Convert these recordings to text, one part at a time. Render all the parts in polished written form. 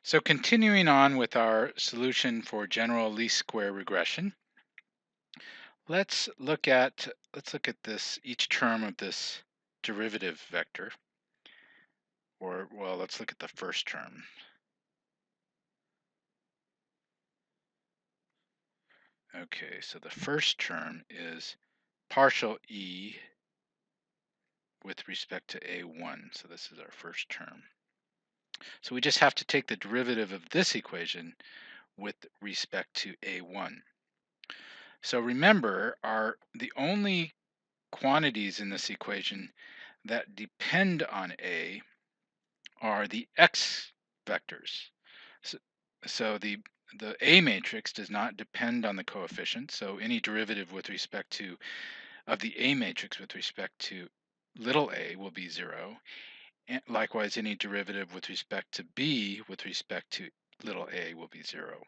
So continuing on with our solution for general least square regression, let's look at this each term of this derivative vector, or well, let's look at the first term. Okay, so the first term is partial e with respect to a1. So this is our first term. So we just have to take the derivative of this equation with respect to a1. So remember, the only quantities in this equation that depend on A are the x vectors. So, so the A matrix does not depend on the coefficient, so any derivative with respect to of the A matrix with respect to little a will be 0. And likewise, any derivative with respect to B with respect to little a will be 0.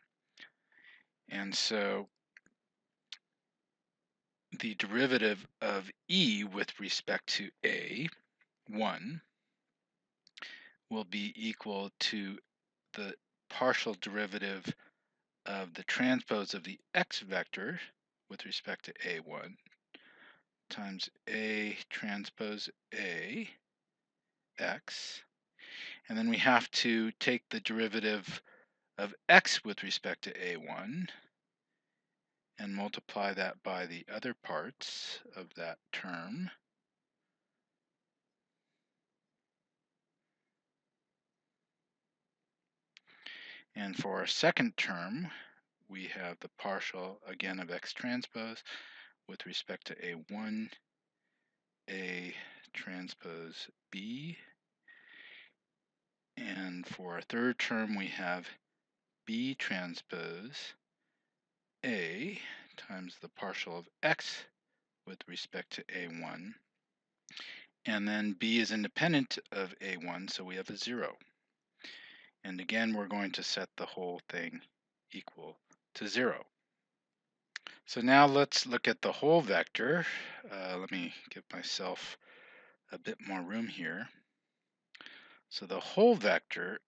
And so the derivative of E with respect to A1 will be equal to the partial derivative of the transpose of the x vector with respect to a1 times A transpose A x. And then we have to take the derivative of x with respect to a1 and multiply that by the other parts of that term. And for our second term, we have the partial, again, of x transpose with respect to a1, A transpose B. And for our third term, we have B transpose A times the partial of x with respect to a1. And then B is independent of a1, so we have a 0. And again, we're going to set the whole thing equal to 0. So now let's look at the whole vector. Let me give myself a bit more room here. So the whole vector,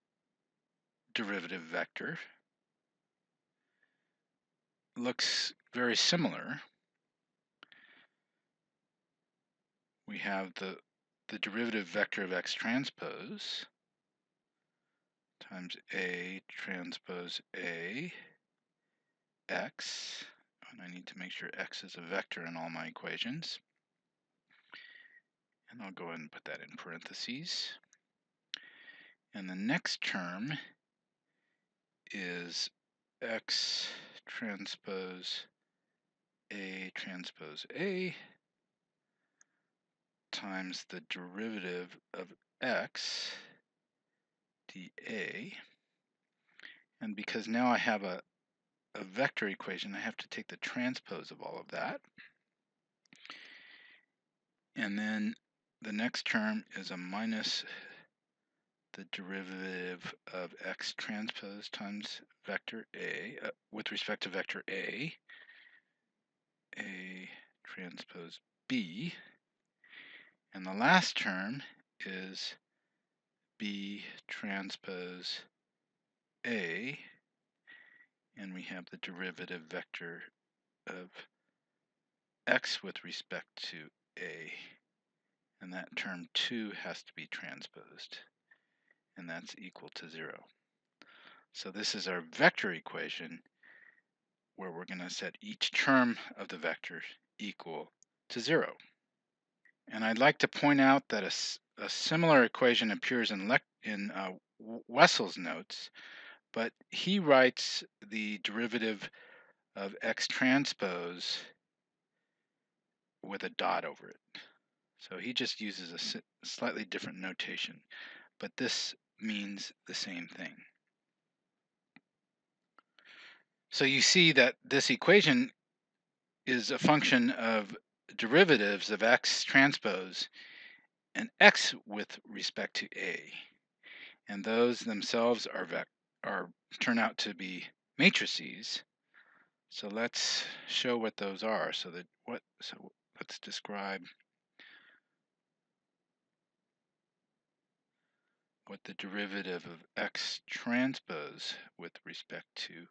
derivative vector, looks very similar. We have the derivative vector of x transpose times A transpose A x, and I need to make sure x is a vector in all my equations. And I'll go ahead and put that in parentheses. And the next term is x transpose A times the derivative of x dA. And because now I have a vector equation, I have to take the transpose of all of that. And then the next term is a minus the derivative of x transpose times vector A with respect to vector A transpose B. And the last term is B transpose A, and we have the derivative vector of x with respect to A, and that term 2 has to be transposed, and that's equal to 0. So this is our vector equation where we're going to set each term of the vector equal to 0. And I'd like to point out that a similar equation appears in Wessel's notes, but he writes the derivative of x transpose with a dot over it. So he just uses a slightly different notation, but this means the same thing. So you see that this equation is a function of derivatives of x transpose and x with respect to A. And those themselves turn out to be matrices. So let's show what those are. So let's describe what the derivative of X transpose with respect to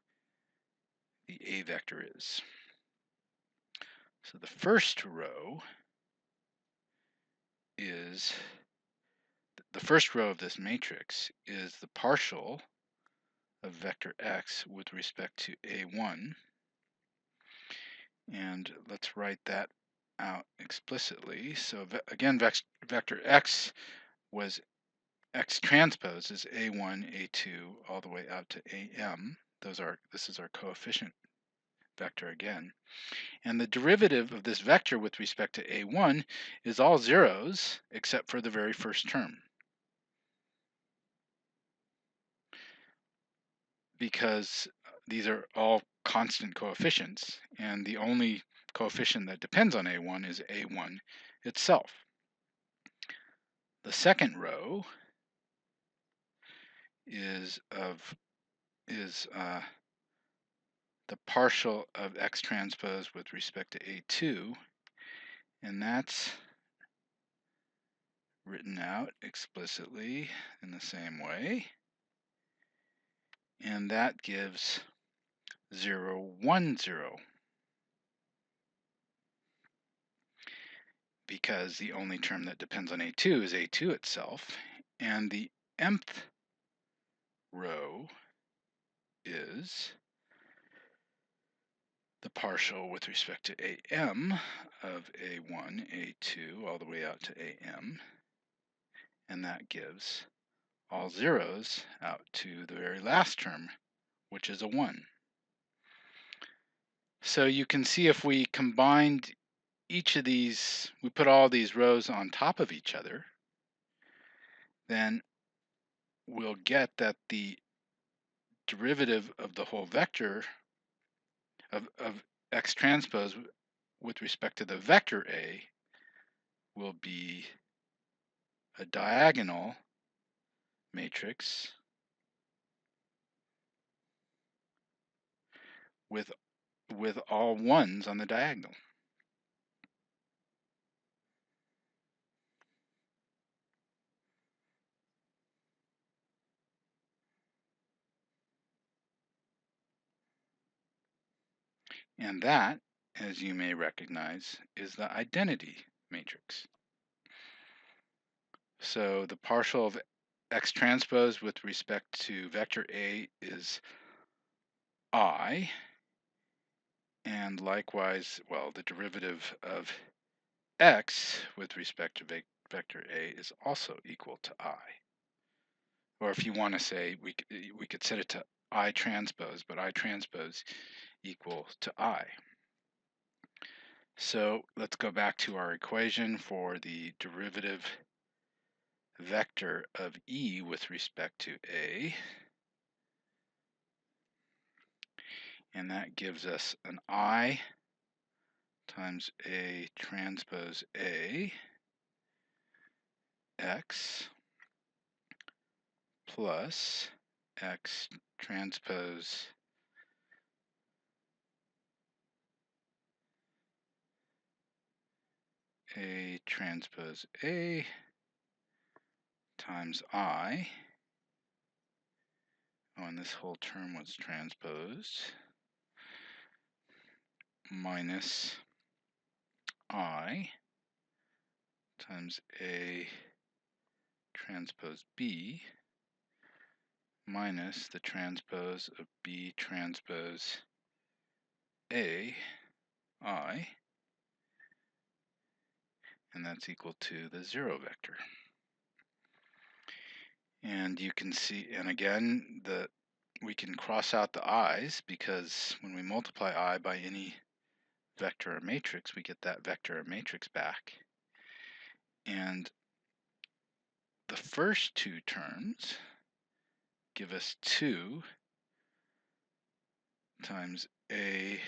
the A vector is. So the first row is, the first row of this matrix is the partial of vector X with respect to A1. And let's write that out explicitly. So again, vector X was X transpose is A1, A2, all the way out to AM. This is our coefficient vector again. And the derivative of this vector with respect to A1 is all zeros except for the very first term, because these are all constant coefficients, and the only coefficient that depends on A1 is A1 itself. The second row is the partial of X transpose with respect to A2, and that's written out explicitly in the same way, and that gives 0, 1, 0, because the only term that depends on A2 is A2 itself, and the mth row is the partial with respect to AM of A1, A2, all the way out to AM, and that gives all zeros out to the very last term, which is a 1. So you can see if we combined each of these, we put all these rows on top of each other, then we'll get that the derivative of the whole vector of X transpose with respect to the vector A will be a diagonal matrix with all ones on the diagonal. And that, as you may recognize, is the identity matrix. So the partial of X transpose with respect to vector A is I, and likewise, well, the derivative of X with respect to vector A is also equal to I. Or if you want to say, we could set it to I transpose, but I transpose equal to I. So let's go back to our equation for the derivative vector of E with respect to A. And that gives us an I times A transpose A X plus X transpose A transpose A times I. Oh, and this whole term was transposed, minus I times A transpose B minus the transpose of B transpose A, I, and that's equal to the 0 vector. And you can see, and again, we can cross out the i's, because when we multiply I by any vector or matrix, we get that vector or matrix back. And the first two terms give us 2 times A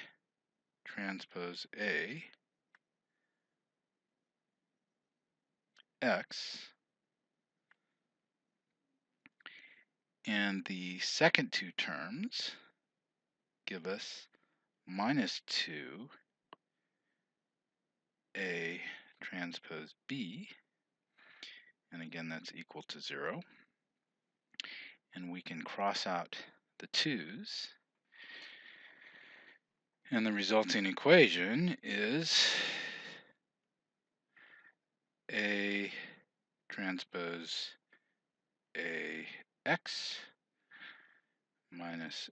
transpose A X, and the second two terms give us minus 2 A transpose B, and again that's equal to 0. and we can cross out the 2's. And the resulting equation is A transpose AX minus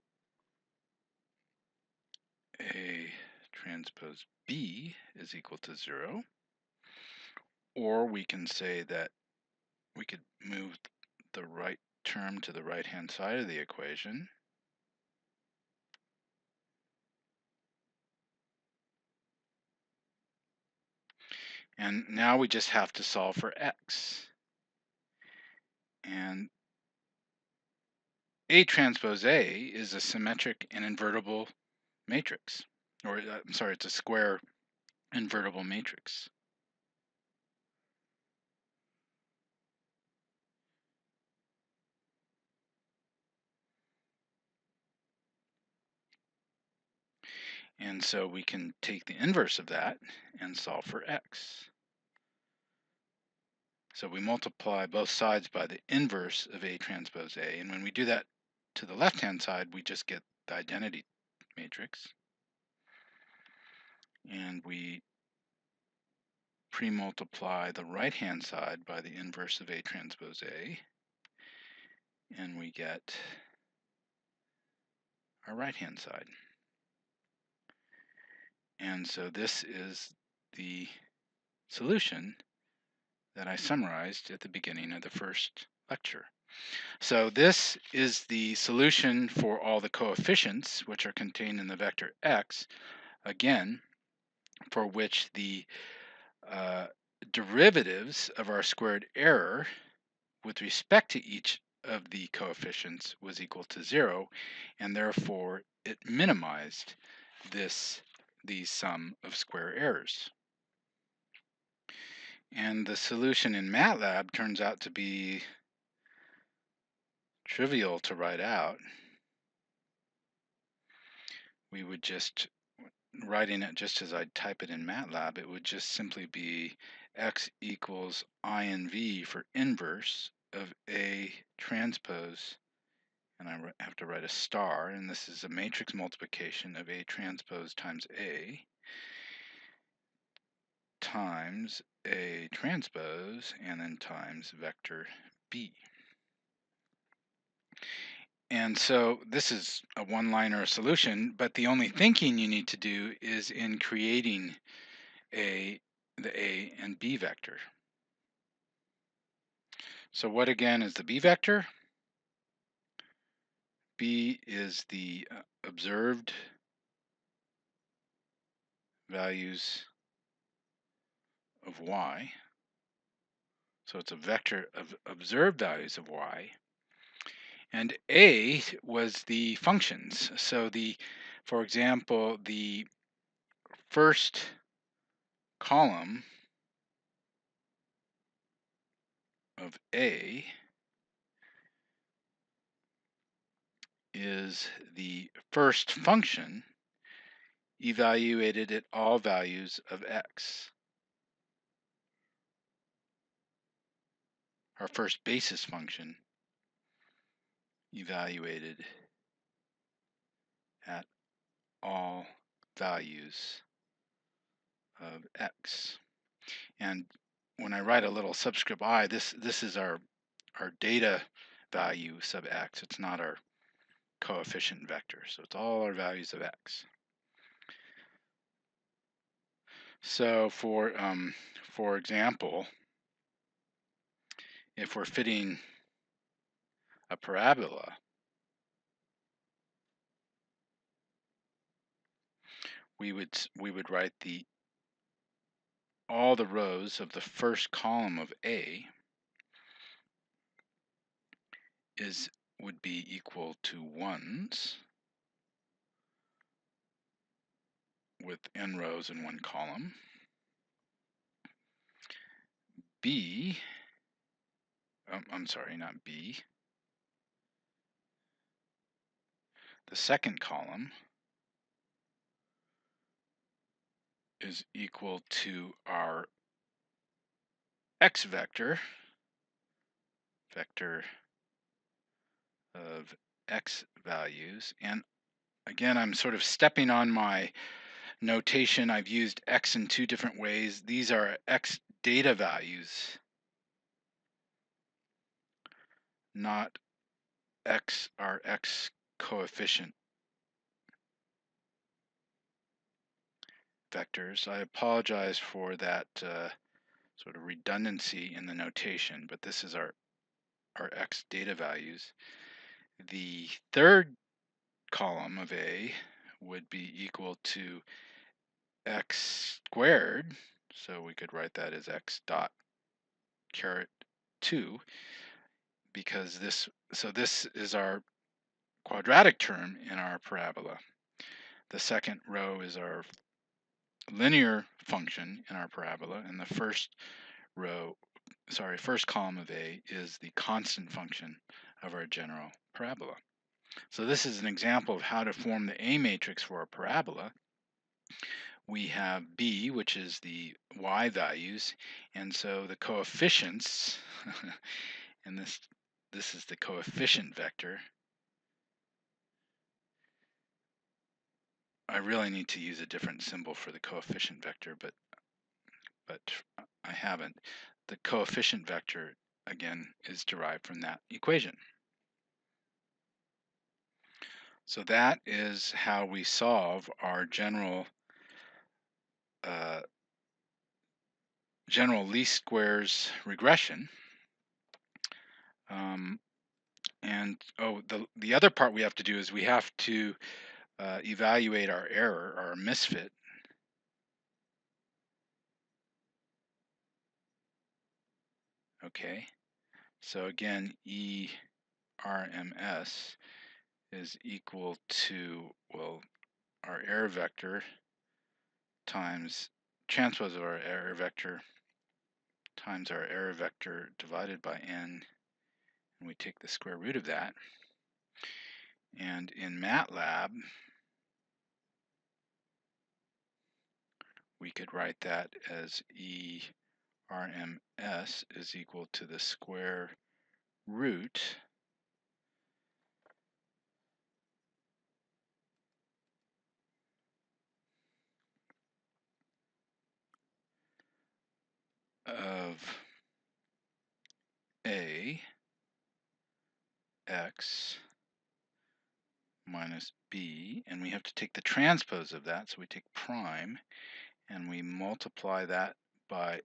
A transpose B is equal to 0. Or we can say that we could move the right term to the right-hand side of the equation. And now we just have to solve for x. And A transpose A is a symmetric and invertible matrix. Or, I'm sorry, it's a square invertible matrix. And so we can take the inverse of that and solve for x. So we multiply both sides by the inverse of A transpose A. And when we do that to the left-hand side, we just get the identity matrix. And we pre-multiply the right-hand side by the inverse of A transpose A. And we get our right-hand side. And so this is the solution that I summarized at the beginning of the first lecture. So this is the solution for all the coefficients which are contained in the vector x, again, for which the derivatives of our squared error with respect to each of the coefficients was equal to 0, and therefore it minimized the sum of square errors. And the solution in MATLAB turns out to be trivial to write out. We would just, writing it just as I'd type it in MATLAB, it would just simply be x equals INV for inverse of A transpose, and I have to write a star, and this is a matrix multiplication of A transpose times A times A transpose, and then times vector B. And so this is a one-liner solution, but the only thinking you need to do is in creating the A and B vector. So what again is the B vector? B is the observed values of y. So it's a vector of observed values of y. And A was the functions. So for example, the first column of A is the first function evaluated at all values of x. Our first basis function evaluated at all values of x. And when I write a little subscript I, this is our data value sub x. It's not our coefficient vector. So it's all our values of x. So for example, if we're fitting a parabola, we would write all the rows of the first column of A would be equal to 1s with n rows in one column. B, I'm sorry, not B. The second column is equal to our x vector, vector of x values. And again, I'm sort of stepping on my notation. I've used x in two different ways. These are x data values, not x are x coefficient vectors. I apologize for that sort of redundancy in the notation, but this is our x data values. The third column of A would be equal to x squared, so we could write that as x dot caret 2, because this is our quadratic term in our parabola. The second row is our linear function in our parabola, and the first column of A is the constant function of our general parabola. So this is an example of how to form the A matrix for a parabola. We have B, which is the y values, and so the coefficients, and this is the coefficient vector. I really need to use a different symbol for the coefficient vector, but I haven't. The coefficient vector, again, is derived from that equation. So that is how we solve our general least squares regression. And the other part we have to do is we have to evaluate our error, our misfit. Okay, so again, ERMS is equal to, well, our error vector times transpose of our error vector times our error vector divided by n, and we take the square root of that. And in MATLAB, we could write that as ERMS is equal to the square root of A x minus b, and we have to take the transpose of that, so we take prime and we multiply that by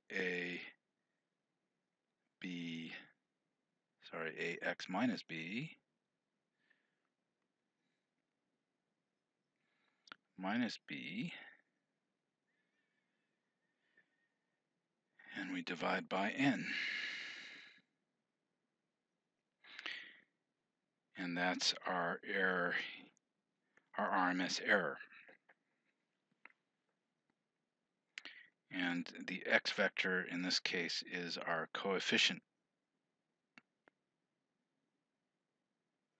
ax minus b minus b, and we divide by n. And that's our error, our RMS error. And the x vector in this case is our coefficient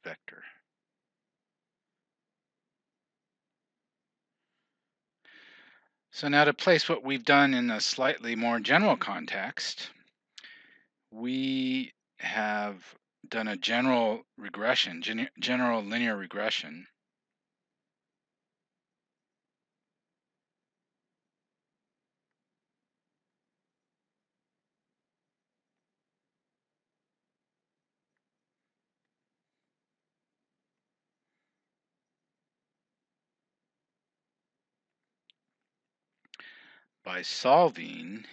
vector. So now to place what we've done in a slightly more general context, we have done a general regression, general linear regression. By solving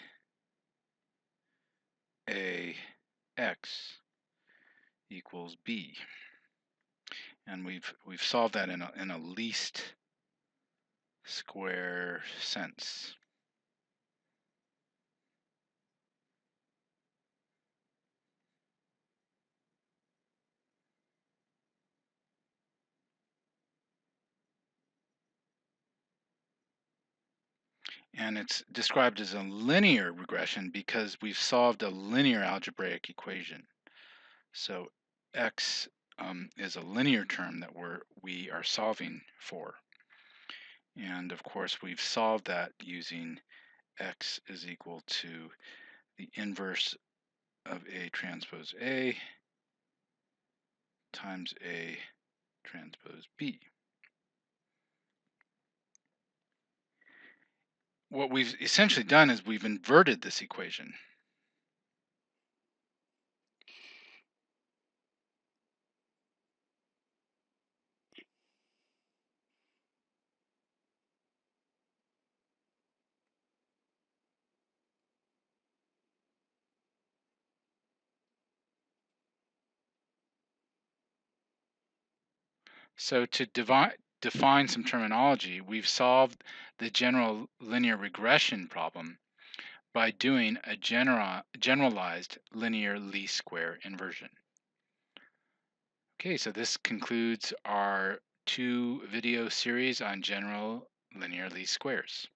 ax equals b, and we've solved that in a least square sense. And it's described as a linear regression because we've solved a linear algebraic equation. So x is a linear term that we are solving for. And of course, we've solved that using x is equal to the inverse of A transpose A times A transpose B. What we've essentially done is we've inverted this equation. So to define some terminology, we've solved the general linear regression problem by doing a generalized linear least square inversion. Okay, so this concludes our 2-video series on general linear least squares.